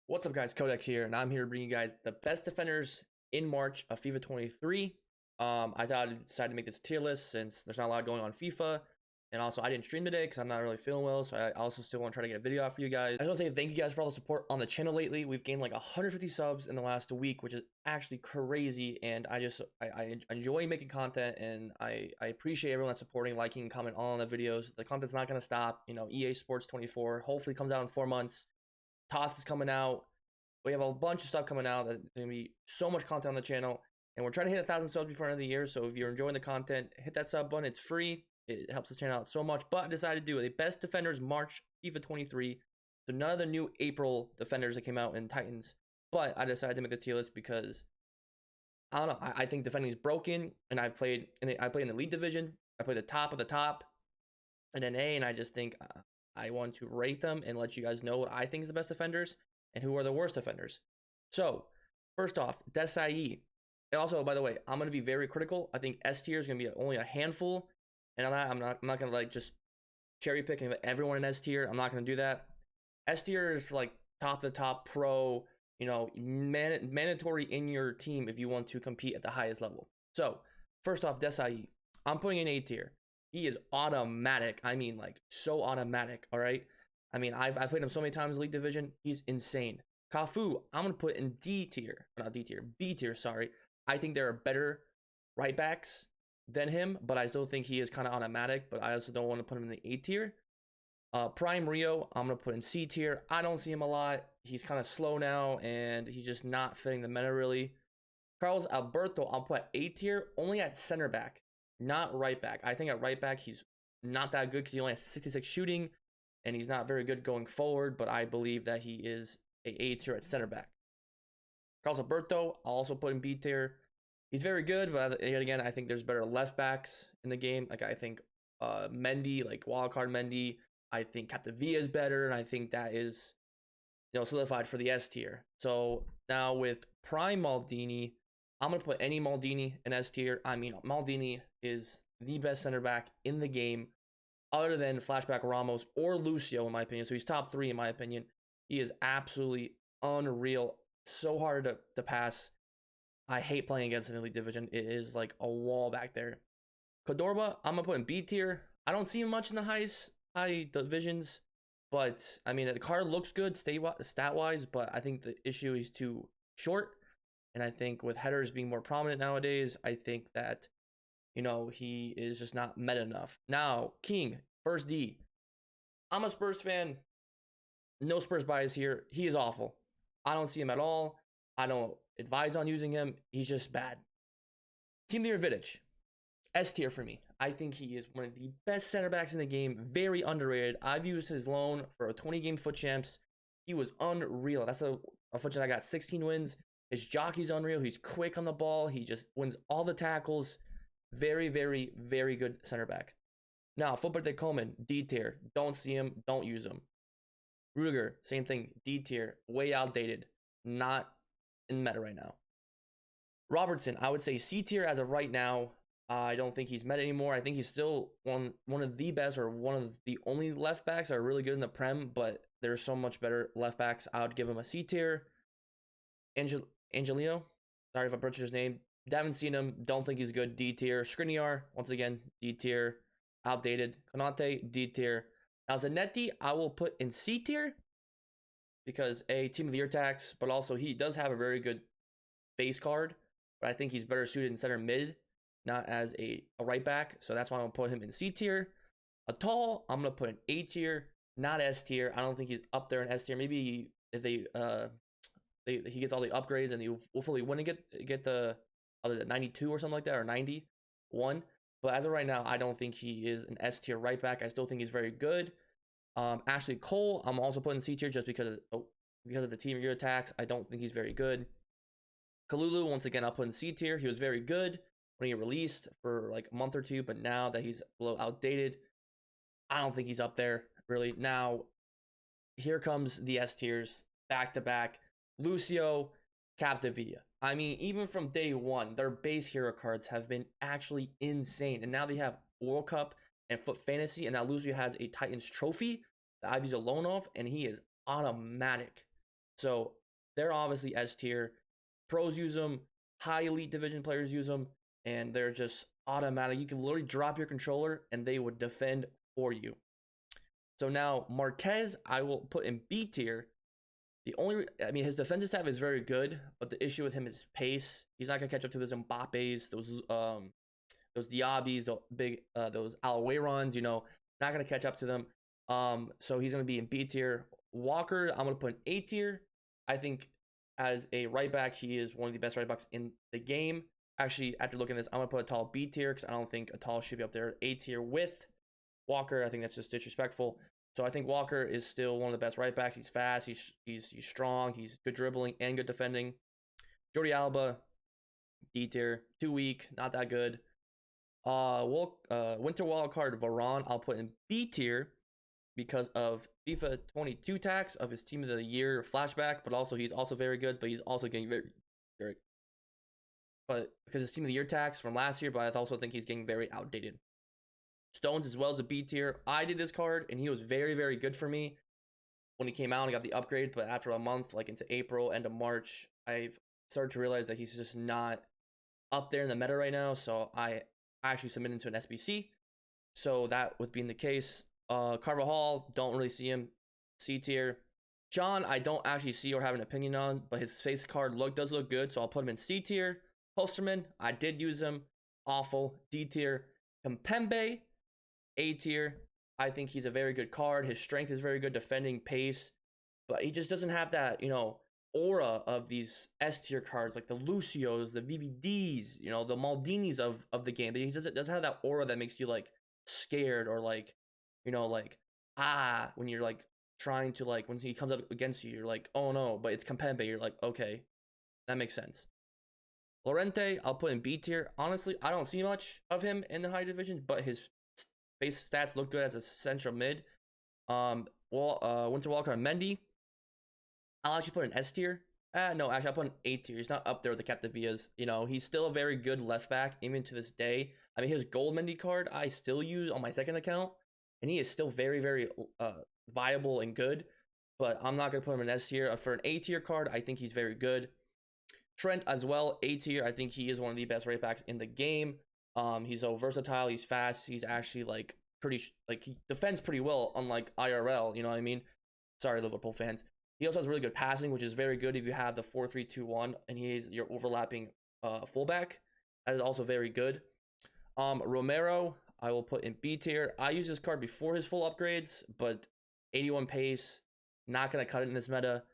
What's up, guys? Codex here, and I'm here to bring you guys the best defenders in March of FIFA 23. I thought I'd decide to make this tier list since there's not a lot going on FIFA, and also I didn't stream today because I'm not really feeling well, so I also still want to try to get a video out for you guys. I just want to say thank you guys for all the support on the channel lately. We've gained like 150 subs in the last week, which is actually crazy, and I enjoy making content, and I appreciate everyone that's supporting, liking, and commenting on the videos. The content's not going to stop. You know, EA Sports 24 hopefully comes out in 4 months. TOTS is coming out. We have a bunch of stuff coming out. That's going to be so much content on the channel. And we're trying to hit 1,000 subs before the end of the year. So if you're enjoying the content, hit that sub button. It's free. It helps the channel out so much. But I decided to do the best defenders March FIFA 23. So none of the new April defenders that came out in Titans. But I decided to make the tier list because I don't know. I think defending is broken. And I played in the elite division. I played the top of the top in NA. And I just think I want to rate them and let you guys know what I think is the best defenders and who are the worst defenders. So, first off, Desai. And also, by the way, I'm going to be very critical. I think S tier is going to be only a handful. And I'm not going to like just cherry pick everyone in S tier. I'm not going to do that. S tier is like top of the top pro, you know, mandatory in your team if you want to compete at the highest level. So, first off, Desai. I'm putting in A tier. He is automatic. I mean, like, so automatic, all right? I mean, I've played him so many times in League Division. He's insane. Cafu, I'm going to put in D tier. Not D tier. B tier, sorry. I think there are better right backs than him, but I still think he is kind of automatic, but I also don't want to put him in the A tier. Prime Rio, I'm going to put in C tier. I don't see him a lot. He's kind of slow now, and he's just not fitting the meta, really. Carlos Alberto, I'll put A tier, only at center back. Not right back. I think at right back, he's not that good because he only has 66 shooting and he's not very good going forward, but I believe that he is A tier at center back. Carlos Alberto, I'll also put in B tier. He's very good, but again, I think there's better left backs in the game. Like, I think Mendy, like wildcard Mendy, I think Capdevilla is better, and I think that is, you know, solidified for the S tier. So now with Prime Maldini, I'm going to put any Maldini in S tier. I mean, Maldini is the best center back in the game other than Flashback Ramos or Lucio, in my opinion. So he's top 3, in my opinion. He is absolutely unreal. So hard to pass. I hate playing against an elite division. It is like a wall back there. Cordova, I'm going to put in B tier. I don't see him much in the high divisions. But, I mean, the card looks good stat-wise, but I think the issue is too short. And I think with headers being more prominent nowadays, I think that, you know, he is just not meta enough. Now, King, first D. I'm a Spurs fan. No Spurs bias here. He is awful. I don't see him at all. I don't advise on using him. He's just bad. Team Leader Vidic. S tier for me. I think he is one of the best center backs in the game. Very underrated. I've used his loan for a 20-game foot champs. He was unreal. That's a foot champ I got 16 wins. His jockey's unreal. He's quick on the ball. He just wins all the tackles. Very, very, very good center back. Now, Football Coleman, D tier. Don't see him. Don't use him. Ruger, same thing. D tier. Way outdated. Not in meta right now. Robertson, I would say C tier as of right now. I don't think he's meta anymore. I think he's still one of the best or one of the only left backs that are really good in the Prem, but there's so much better left backs. I would give him a C tier. Angelino, sorry if I butchered his name. Haven't seen him. Don't think he's good. D tier. Skriniar, once again, D tier. Outdated. Konate, D tier. Now Zanetti, I will put in C tier because Team of the Year tax, but also he does have a very good face card, but I think he's better suited in center mid, not as a right back. So that's why I'm gonna put him in C tier. Atal, I'm gonna put in A tier, not S tier. I don't think he's up there in S tier. Maybe if he gets all the upgrades and he will fully win and get the 92 or something like that, or 91. But as of right now, I don't think he is an S tier right back. I still think he's very good. Ashley Cole, I'm also putting C tier just because of the Team of Year attacks. I don't think he's very good. Kalulu, once again, I'll put in C tier. He was very good when he released for like a month or two, but now that he's a little outdated, I don't think he's up there really. Now, here comes the S tiers back to back. Lucio, Capdevilla. I mean, even from day one, their base hero cards have been actually insane. And now they have World Cup and Foot Fantasy, and now Lucio has a Titans trophy that I've used a loan off, and he is automatic. So they're obviously S tier. Pros use them, high elite division players use them, and they're just automatic. You can literally drop your controller and they would defend for you. So now Marquez, I will put in B tier. I mean, his defensive staff is very good, but the issue with him is pace. He's not gonna catch up to those Mbappes, those Diabis, those Alaweirons. Not gonna catch up to them. So he's gonna be in B tier. Walker, I'm gonna put in A tier. I think as a right back, he is one of the best right backs in the game. Actually, after looking at this, I'm gonna put Atal B tier because I don't think Atal should be up there. A tier with Walker. I think that's just disrespectful. So I think Walker is still one of the best right backs. He's fast. He's strong. He's good dribbling and good defending. Jordi Alba, D tier. Too weak. Not that good. Winter wildcard Varane, I'll put in B tier because of FIFA 22 tax of his team of the year flashback, but also he's also very good, but he's also getting very but because his team of the year tax from last year, but I also think he's getting very outdated. Stones as well as a B tier. I did this card and he was very good for me when he came out and got the upgrade, but after a month, like into April, end of March, I've started to realize that he's just not up there in the meta right now, so I actually submitted him to an SBC. So that with being the case, Carvajal, don't really see him. C tier. John, I don't actually see or have an opinion on, but his face card does look good, so I'll put him in C tier. Posterman, I did use him. Awful. D tier. Kimpembe, A tier. I think he's a very good card. His strength is very good, defending, pace, but he just doesn't have that, aura of these S tier cards like the Lucios, the VVDs, the Maldinis of the game. He doesn't have that aura that makes you like scared or like, when you're like trying to like when he comes up against you, you're like, oh no, but it's Kimpembe. You're like, okay, that makes sense. Lorente, I'll put in B tier. Honestly, I don't see much of him in the high division, but his base stats look good as a central mid. Winter Walker and Mendy, I'll actually put an S tier. No, actually, I'll put an A tier. He's not up there with the Captavillas. He's still a very good left back, even to this day. I mean, his gold Mendy card, I still use on my second account, and he is still very viable and good. But I'm not going to put him in S tier. For an A tier card, I think he's very good. Trent as well, A tier. I think he is one of the best right backs in the game. He's so versatile. He's fast. He's actually like he defends pretty well, unlike IRL. You know what I mean? Sorry, Liverpool fans. He also has really good passing, which is very good if you have the 4-3-2-1 and he's your overlapping fullback. That is also very good. Romero, I will put in B tier. I used this card before his full upgrades, but 81 pace, not gonna cut it in this meta.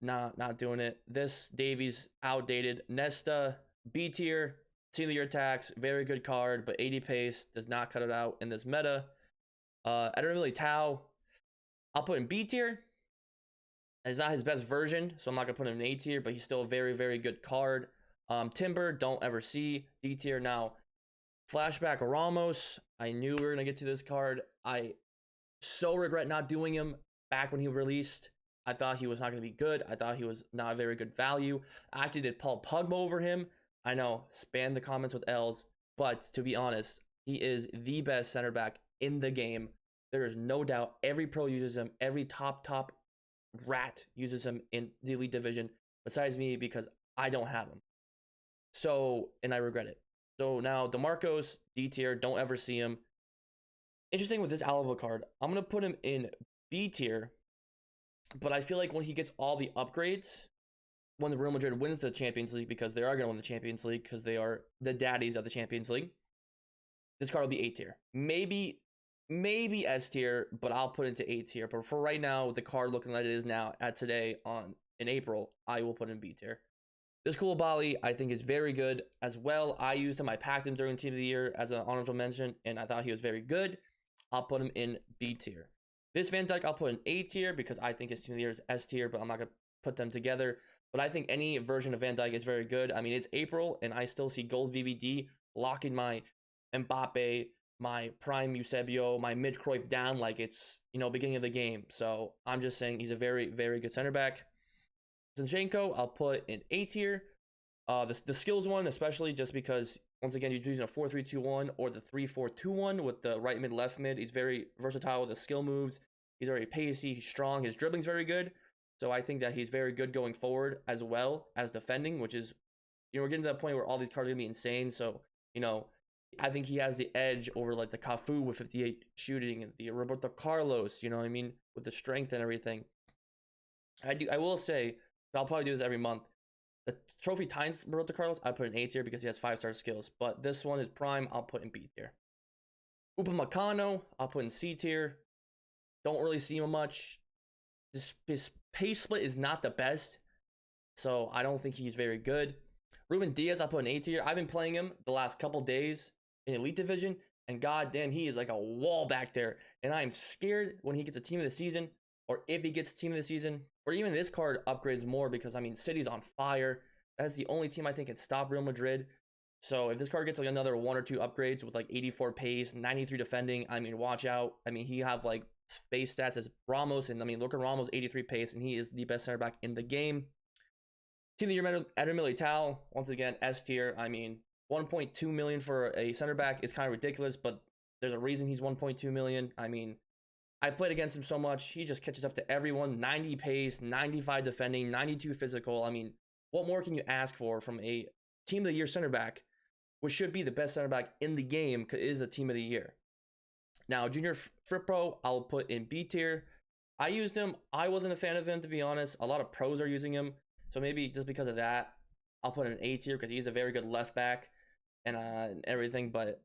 Not doing it. This Davies outdated. Nesta, B tier. Team of the year tax, very good card, but 80 pace does not cut it out in this meta. Eder Militao, I'll put in B tier. It's not his best version, so I'm not gonna put him in A tier, but he's still a very good card. Timber, don't ever see. D tier. Now, flashback Ramos. I knew we were gonna get to this card. I so regret not doing him back when he released. I thought he was not gonna be good. I thought he was not a very good value. I actually did Paul Pogba over him. I know, spam the comments with L's, but to be honest, he is the best center back in the game. There is no doubt. Every pro uses him. Every top rat uses him in the elite division, besides me, because I don't have him. So, and I regret it. So now, DeMarcos, D tier, don't ever see him. Interesting with this Alaba card, I'm going to put him in B tier, but I feel like when he gets all the upgrades, when the Real Madrid wins the Champions League, because they are going to win the Champions League, because they are the daddies of the Champions League, this card will be A tier. Maybe S tier, but I'll put it into A tier. But for right now, the card looking like it is now in April, I will put in B tier. This Koulibaly, I think, is very good as well. I used him. I packed him during Team of the Year as an honorable mention, and I thought he was very good. I'll put him in B tier. This Van Dijk, I'll put in A tier because I think his Team of the Year is S tier, but I'm not going to put them together. But I think any version of Van Dijk is very good. I mean, it's April, and I still see gold VVD locking my Mbappe, my prime Eusebio, my mid Cruyff down like it's, beginning of the game. So I'm just saying he's a very good center back. Zinchenko, I'll put in A tier. The skills one, especially just because, once again, you're using a 4-3-2-1 or the 3-4-2-1 with the right mid, left mid. He's very versatile with the skill moves. He's very pacey, he's strong. His dribbling's very good. So I think that he's very good going forward as well as defending, which is, we're getting to that point where all these cards are gonna be insane. So, I think he has the edge over like the Cafu with 58 shooting and the Roberto Carlos, you know what I mean, with the strength and everything. I will say, I'll probably do this every month. The trophy times Roberto Carlos, I put in A tier because he has 5-star skills. But this one is prime, I'll put in B tier. Upamecano, I'll put in C tier. Don't really see him much. His pace split is not the best, so I don't think he's very good. Ruben Diaz, I'll put in A tier. I've been playing him the last couple days in Elite Division, and goddamn, he is like a wall back there. And I am scared when he gets a team of the season, or if he gets team of the season, or even this card upgrades more, because I mean, City's on fire. That's the only team I think can stop Real Madrid. So if this card gets like another 1 or 2 upgrades with like 84 pace, 93 defending, I mean, watch out. I mean, he have like base stats as Ramos, and I mean, look at Ramos, 83 pace, and he is the best center back in the game. Team of the Year, Eder Militao, once again, S tier. I mean, 1.2 million for a center back is kind of ridiculous, but there's a reason he's 1.2 million. I mean, I played against him so much. He just catches up to everyone. 90 pace, 95 defending, 92 physical. I mean, what more can you ask for from a Team of the Year center back, which should be the best center back in the game because it is a Team of the Year? Now, Junior Firpo, I'll put in B tier. I used him. I wasn't a fan of him, to be honest. A lot of pros are using him. So maybe just because of that, I'll put him in A tier because he's a very good left back and everything. But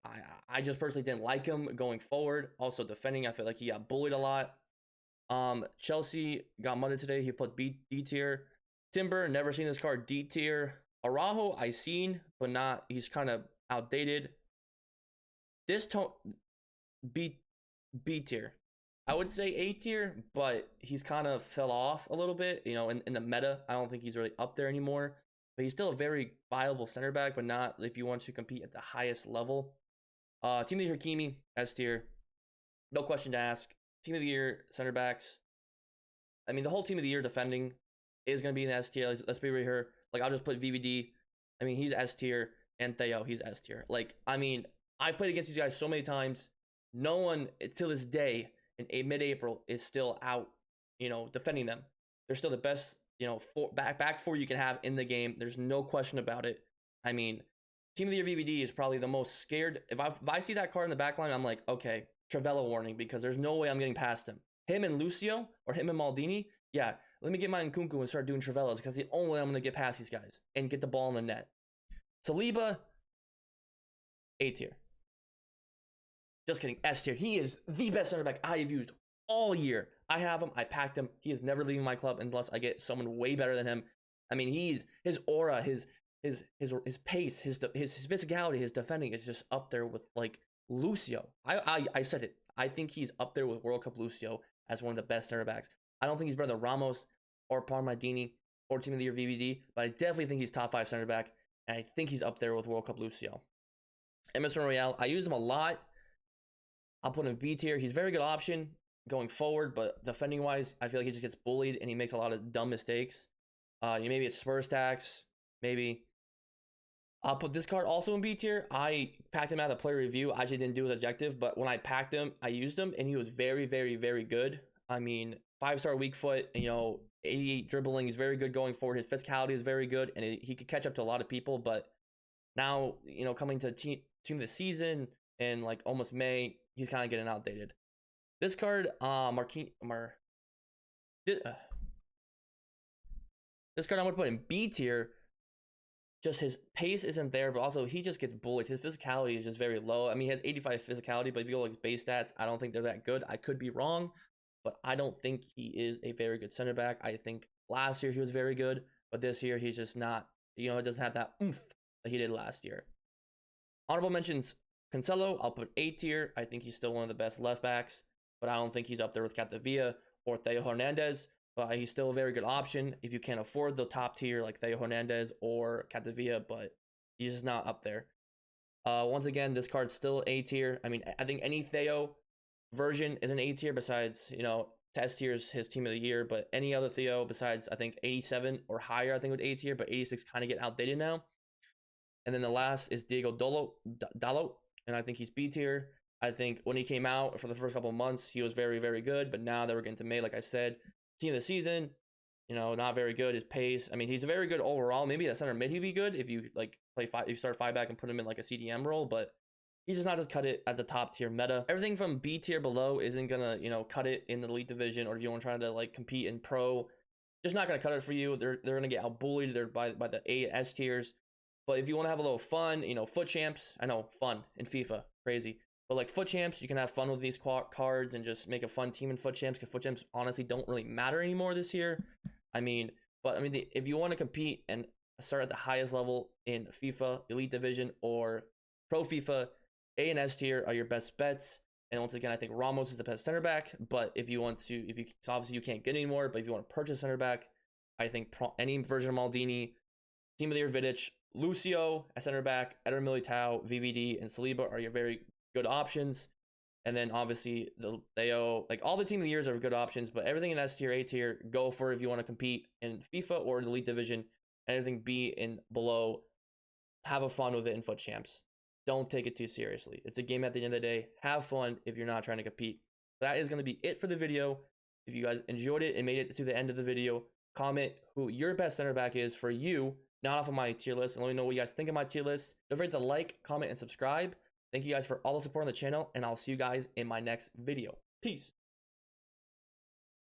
I just personally didn't like him going forward. Also defending, I feel like he got bullied a lot. Chelsea got mudded today. He put D tier. Timber, never seen this card, D tier. Araujo, I seen, but not. He's kind of outdated. This B tier. I would say A tier, but he's kind of fell off a little bit, in the meta. I don't think he's really up there anymore, but he's still a very viable center back, but not if you want to compete at the highest level. Team of the Year Hakimi, S tier. No question to ask. Team of the Year center backs. I mean, the whole Team of the Year defending is going to be in the S tier. Let's be real here. Like, I'll just put VVD. I mean, he's S tier, and Theo, he's S tier. Like, I mean, I played against these guys so many times. No one, till this day, in mid-April, is still out, defending them. They're still the best, back four you can have in the game. There's no question about it. I mean, Team of the Year VVD is probably the most scared. If I see that card in the back line, I'm like, okay, Travella warning, because there's no way I'm getting past him. Him and Lucio, or him and Maldini, yeah, let me get my Nkunku and start doing Travellas, because the only way I'm going to get past these guys and get the ball in the net. Saliba, A tier. Just kidding, S tier. He is the best center back I have used all year. I have him. I packed him. He is never leaving my club unless I get someone way better than him. I mean, his aura, his pace, his physicality, his defending is just up there with like Lucio. I said it. I think he's up there with World Cup Lucio as one of the best center backs. I don't think he's better than Ramos or Parmadini or Team of the Year VVD, but I definitely think he's top 5 center back, and I think he's up there with World Cup Lucio. Emerson Royale, I use him a lot. I'll put him in B tier. He's a very good option going forward, but defending wise, I feel like he just gets bullied and he makes a lot of dumb mistakes. Maybe it's Spurs tax, maybe. I'll put this card also in B tier. I packed him out of the player review. I actually didn't do his objective, but when I packed him, I used him and he was very, very, very good. I mean, 5-star weak foot, 88 dribbling. He's very good going forward. His physicality is very good, and he could catch up to a lot of people. But now, coming to team of the season in like almost May, he's kind of getting outdated. This card, this card I'm gonna put in B tier. Just his pace isn't there, but also he just gets bullied. His physicality is just very low. I mean, he has 85 physicality, but if you go like his base stats, I don't think they're that good. I could be wrong, but I don't think he is a very good center back. I think last year he was very good, but this year he's just not. It doesn't have that oomph that he did last year. Honorable mentions: Cancelo, I'll put A tier. I think he's still one of the best left backs, but I don't think he's up there with Capdevila or Theo Hernandez. But he's still a very good option if you can't afford the top tier like Theo Hernandez or Capdevila, but he's just not up there. Once again, this card's still A tier. I mean, I think any Theo version is an A tier besides, S tier is his Team of the Year, but any other Theo besides, I think 87 or higher, I think with A tier, but 86 kind of get outdated now. And then the last is Diego Dalot, and I think he's B tier. I think when he came out for the first couple of months, he was very, very good, but now that we're getting to May, like I said, Team of the Season, You know, not very good. His pace. I mean, he's very good overall. Maybe at center mid he'd be good if you like play five. You start 5-back and put him in like a CDM role, but he's just not just cut it at the top tier meta. Everything from B tier below isn't gonna, you know, cut it in the elite division, or if you want to try to like compete in pro, just not gonna cut it for you. They're gonna get out bullied. They're by the A S tiers. But if you want to have a little fun, you know, foot champs. I know, fun in FIFA, crazy. But like foot champs, you can have fun with these cards and just make a fun team in foot champs. Because foot champs honestly don't really matter anymore this year. I mean, if you want to compete and start at the highest level in FIFA, Elite Division, or Pro FIFA, A and S tier are your best bets. And once again, I think Ramos is the best center back. But if you so obviously you can't get any more. But if you want to purchase center back, I think any version of Maldini, Team of the Year Vidic, Lucio at center back, Eder Militao, VVD, and Saliba are your very good options. And then obviously the Theo, like all the Team of the Years are good options, but everything in S tier, A tier, go for if you want to compete in FIFA or the Elite Division. Anything B and below, have a fun with it in foot champs. Don't take it too seriously. It's a game at the end of the day. Have fun if you're not trying to compete. That is going to be it for the video. If you guys enjoyed it and made it to the end of the video, comment who your best center back is for you, not off of my tier list, and let me know what you guys think of my tier list. Don't forget to like, comment, and subscribe. Thank you guys for all the support on the channel, and I'll see you guys in my next video. Peace.